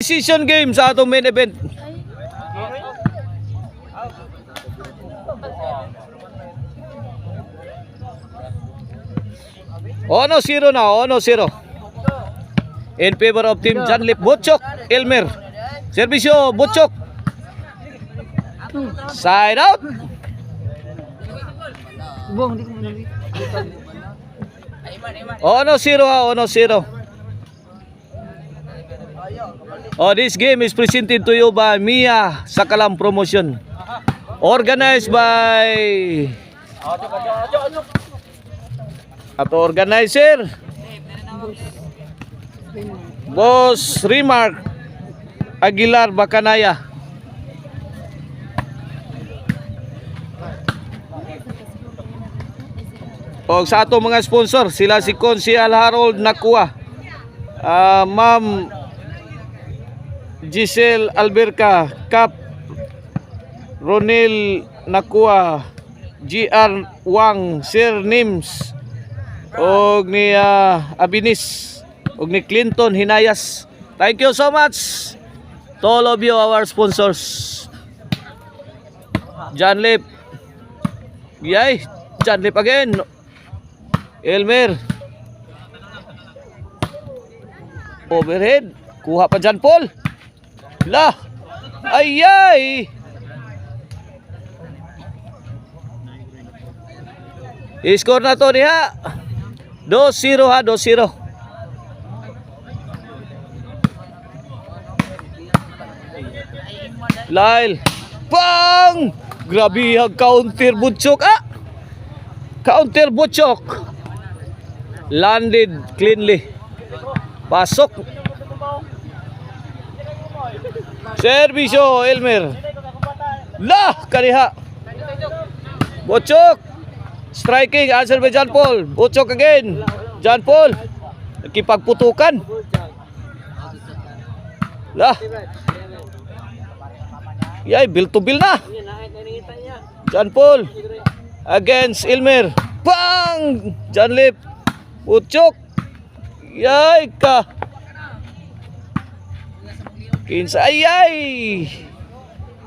Decision game sa atong main event. Ono 0 na, ono 0. In favor of team Janlip. Butchok, Elmer. Servisyo, Butchok. Side out. Ono 0 ha, ono 0. Oh, this game is presented to you by Mia Sakalam Promotion. Organized by atau organizer Boss Remark Aguilar Bacanaya. O sa ato mga sponsor, sila si Consial Harold Nakua, Ma'am Giselle Alberca, Cap Ronel Nakua, GR Wang, Sir Nims, og ni Abinis, og ni Clinton Hinayas. Thank you so much to all of you, our sponsors. Janlip. Yay, Janlip again. Elmer. Overhead. Kuha pa Jan Paul. Lah. Ayay. I-score na to diha. 2-0 ha, 2-0. Lyle. Bang! Grabe ang counter Butchok. Counter Butchok. Landed cleanly. Pasok. Servisyo Elmer. Lah, kaniha. Butchok. Striking, answer by John Paul. Butchok again. John Paul. Nakipagputukan. Lah. Yay, bill to bill na. John Paul. Against Elmer. Bang! Janlip. Butchok. Yay ka. Kinsa. Ayay.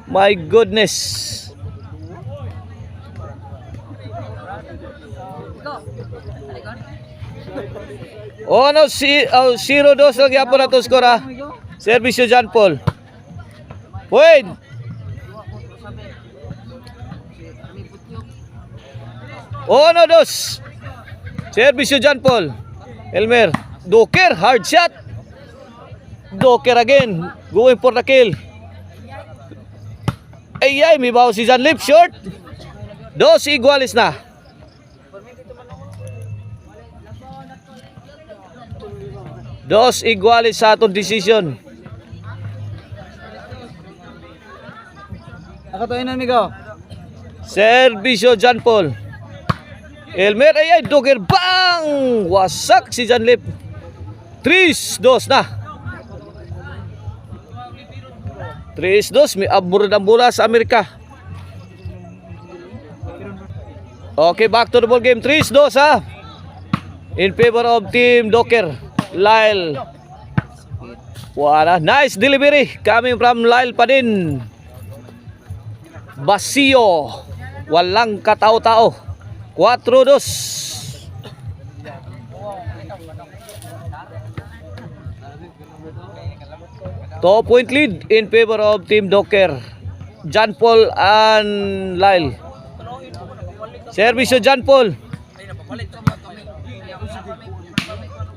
My goodness. Oh no, 0-2 lang yapon na to score ha. Servisyo John Paul. Wait. Oh no, 2. Servisyo John Paul. Elmer. Doker, hard shot. Doker again. Going for the kill. Ay, may bawo si Janlip. Short. 2 igualis na. Dos igualis sa atong decision. Ako to yun, amigo. Servisyo John Paul. Elmer, ay, Doker. Bang! Wasak si Janlip. 3-2 na. 3-2. May abur ng bola sa Amerika. Okay, back to the ball game. 3-2 ha. In favor of team Doker. Lyle. Wala. Nice delivery. Coming from Lyle pa din. Basio. Walang katao-tao. 4-2. Two-point lead in favor of team Doker. John Paul and Lyle. Servisyo John Paul.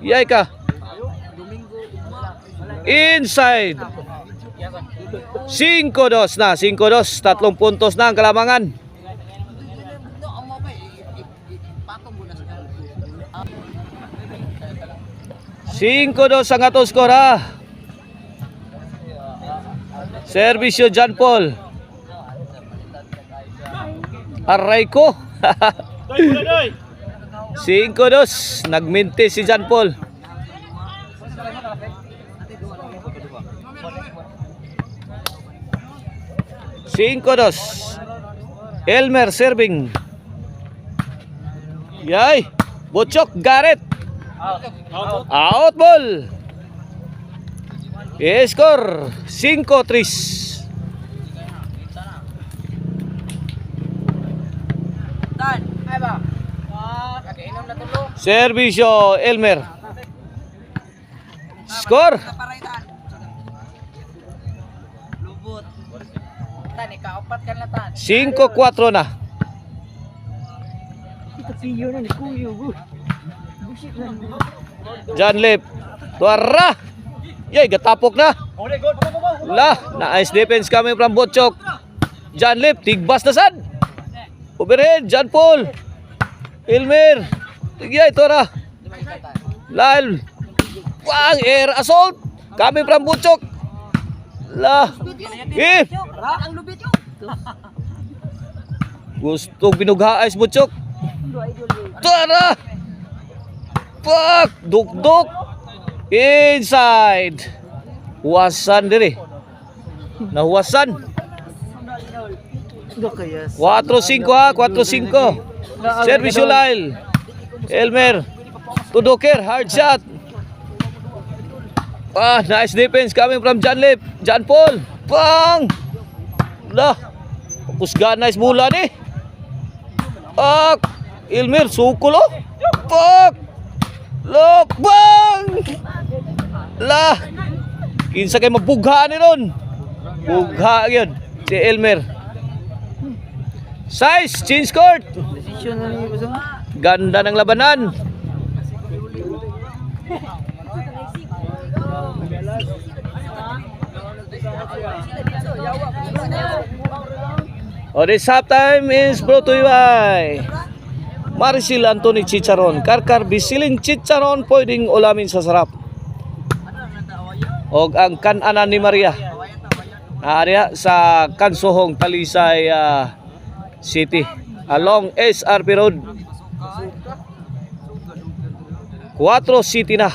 Yay ka. Inside. 5-2 na. 5-2. 3 puntos na ang kalamangan. Cinco-2 ang atong score ha. Servisyo John Paul. Aray ko. 5-2. Nagminti si John Paul. Cinco-2. Elmer serving. Yay. Butchok, Garrett. Out ball. Score 5-3. Tan, ay ba? Kainom na tulo. Servisyo Elmer. Score Kaparaitan. Lubot. Tan, ikaapat ka na tan. 5-4 na. John Lip. Tuara. Yay, gatapok na. La, nice defense coming from Butchok. John Lip, tigbas na sad. Overhead, John Paul. Elmer. Tigyay, Tora. Lal. Wang, air assault. Coming from Butchok. La. Ang lubit yun. Gustong binughaay si Butchok. Tara! Fuck! Duk-duk! Inside! Huwasan diri. Nahuwasan. 4-5 ha, 4-5. Servisyo Lyle. Elmer. Tudoker, hard shot. Nice defense coming from John Lip. John Paul. Pang! Lah. Pusga nice bola ni. Elmer sukul oh. Pak. Look bang. Lah. Kinsa kay mabugha ni ron. Bugha gyud si Elmer. Size change court. Ganda ng labanan. This halftime is brought to you by Maricel Anthony Chicharon. Karkar bisiling chicharon, pwedeng ulamin sa sarap. Og ang kan-anan ni Maria. Area sa Kansohong, Talisay City. Along SRP Road. 4 City na.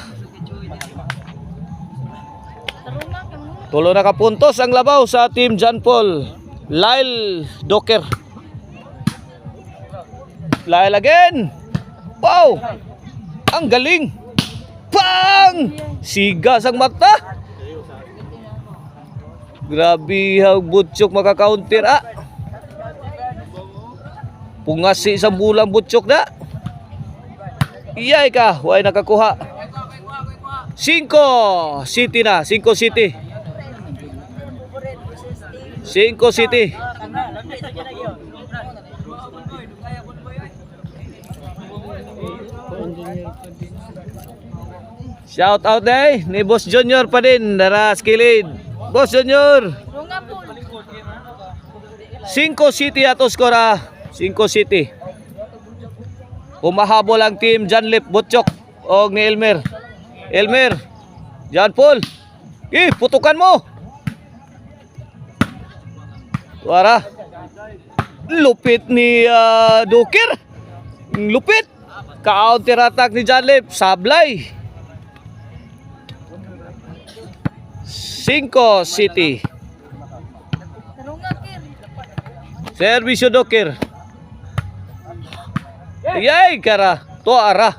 Tulo na kapuntos ang labaw sa team John Paul. Lyle Doker. Lyle again. Wow! Ang galing. Pang! Sigas ang mata. Grabe ang Butchok makaka-counter Pungasi isang bulang Butchok na. Iyay ka, huwag nakakuha. 5 City na, 5 City. 5 City. Shout out ni Boss Junior pa din, dara skilid. Boss Junior. 5 City ato skora. 5 City. Umahabol ang team John Lip, Butchok og ni Elmer. Elmer. John Paul. Putukan mo. Wara. Lupit ni Doker. Lupit. Counter attack ni John Lip. Sablay. 5 City. Servisyo Doker. Yay, kara. To ara.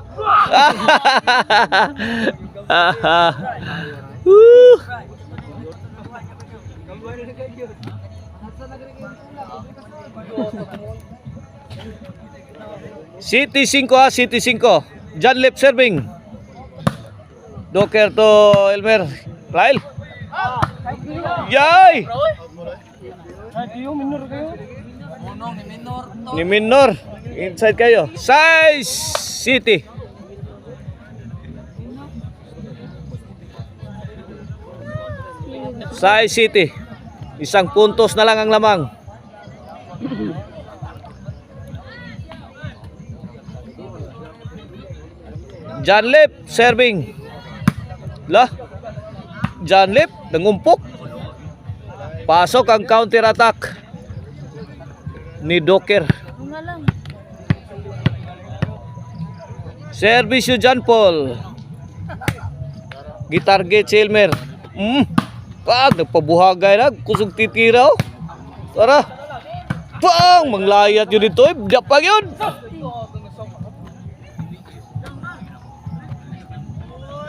City 5 City 5. John Lip serving. Doker to Elmer. Rail. Yay! Ni minor. Inside kayo. Size City. Size City. Isang puntos na lang ang lamang. John Lip serving. Lah. John Lip nangumpok. Pasok ang counter attack ni Doker. Servisyo John Paul. Gitarget si Elmer. Pag nagpabuhagay na, kusog titira. Tara. Pang manglayat yun dito. Dapag yun.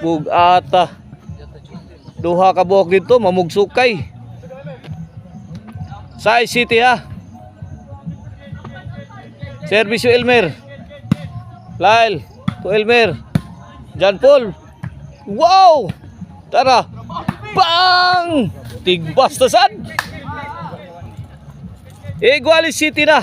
Bugata. Duha ka buhok dito, mamugsukay. Sai City ha. Servisyo Elmer. Lyle to Elmer. John Paul. Wow! Tara. Bang! Tigbas na sad. Igualis City na.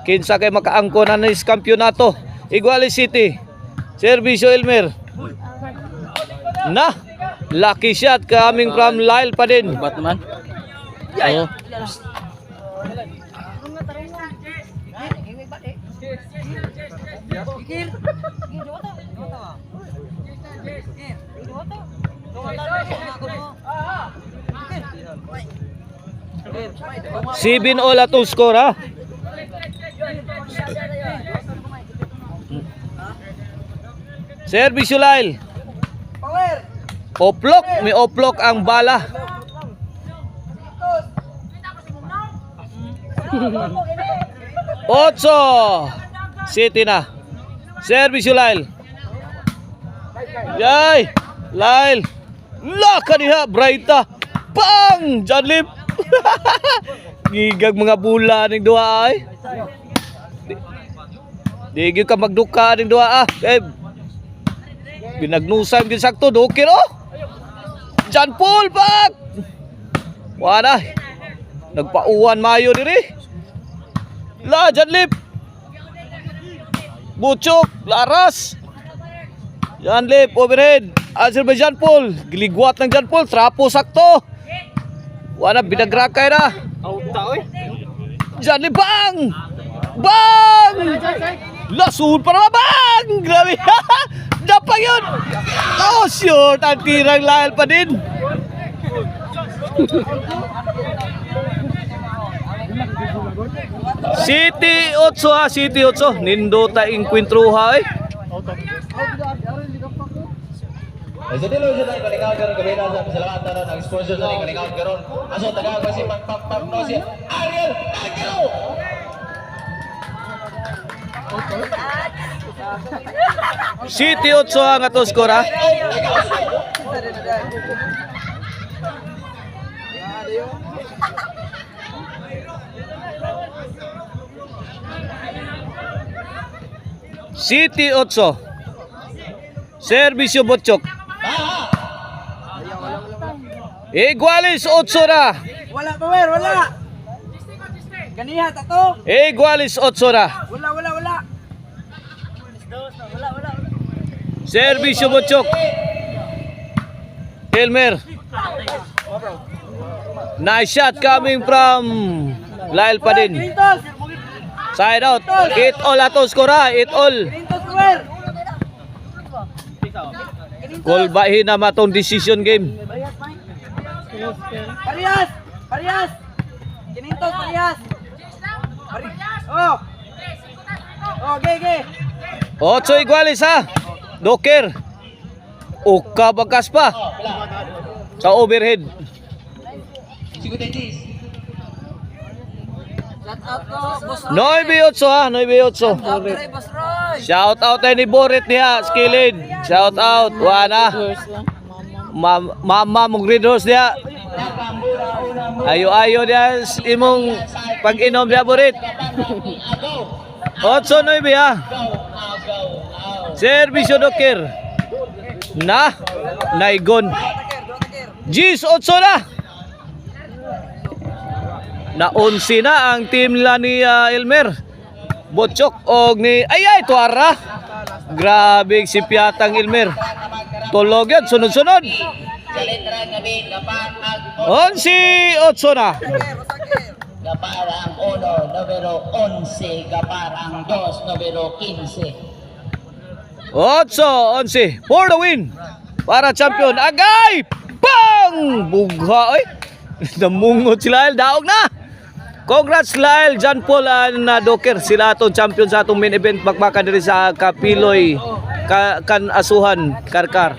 Kinsa kay makaangko na nis kampyonato. Igualis City. Servisyo Elmer. Na. Lucky shot coming from Lyle pa din. Bat naman. Oo. Sibin all atong score ha. Servisyo Lyle. Oplok, may oplok ang bala. Otso. City na. Servisyo Lyle. Yay! Lyle. Laka diha, Brighta. Bang! John Lip. Gigag mga bula ning duha ay. Di gyud ka magduka ning duha ah. Binagnusan gyud sakto dokir oh. John Paul back. Wala. Nagpauwan mayo diri. La John Lip. Buchok, Laras. John Lip overhead. Answer by John Paul. Giligwat ng John Paul, trapo sakto. Wala binagrakay na. John Lip bang! Bang! Lasun pa naman bang! Grabe. Dapat yun. Oh short. Ang tirang Lyle pa din. City 8 ha. City 8. Nindota inkwentruha eh. Sa dilo sa tayo kalikaw karon kabila sa pasalamatan ng exposure sa tayo kalikaw karon. Aso taga kasi pag no si Ariel Takiro. City 8 ang ato score ha. City 8. Servisyo Botchok. Igualis 8 na. Wala power, wala. Ganiha tato. Igualis 8 na. Wala. Servisyo Botchok. Elmer. Nice shot coming from Lyle pa din. Side out. It all ato score ha. It all. Kolbahin na matong decision game. Parias. Kinintos, Parias. Oh. Oh, ge. 8 igualis ha. Doker. Uka bagas pa. Sa overhead. Shout out ko, Boss 9-8 ha. 9-8. Roy. Boss Roy. Shout out tayo ni Boret niya. Skilled. Shout out. Wana. Mama mong green horse niya. Ayo niya imong pag-inom niya Boret. 8-9 ha. Servisyo Doker. Na. Naigon. Gis 8 na. Na 11 na ang team nila ni Elmer. Botchok og ni Tuara. Grabe si Piatang Elmer. Tulog yan, sunod-sunod. 11-8 na. Gaparang 1, numero 11, Gaparang 2, numero 15. 8-11 for the win. Para champion. Agay! Bang! Bugha oy. Namungot sila, daog na. Congrats Lyle, John Paul and Doker. Sila atong champion sa atong main event. Bakbakan diri sa Kapiloy, Kan Asuhan, Karkar.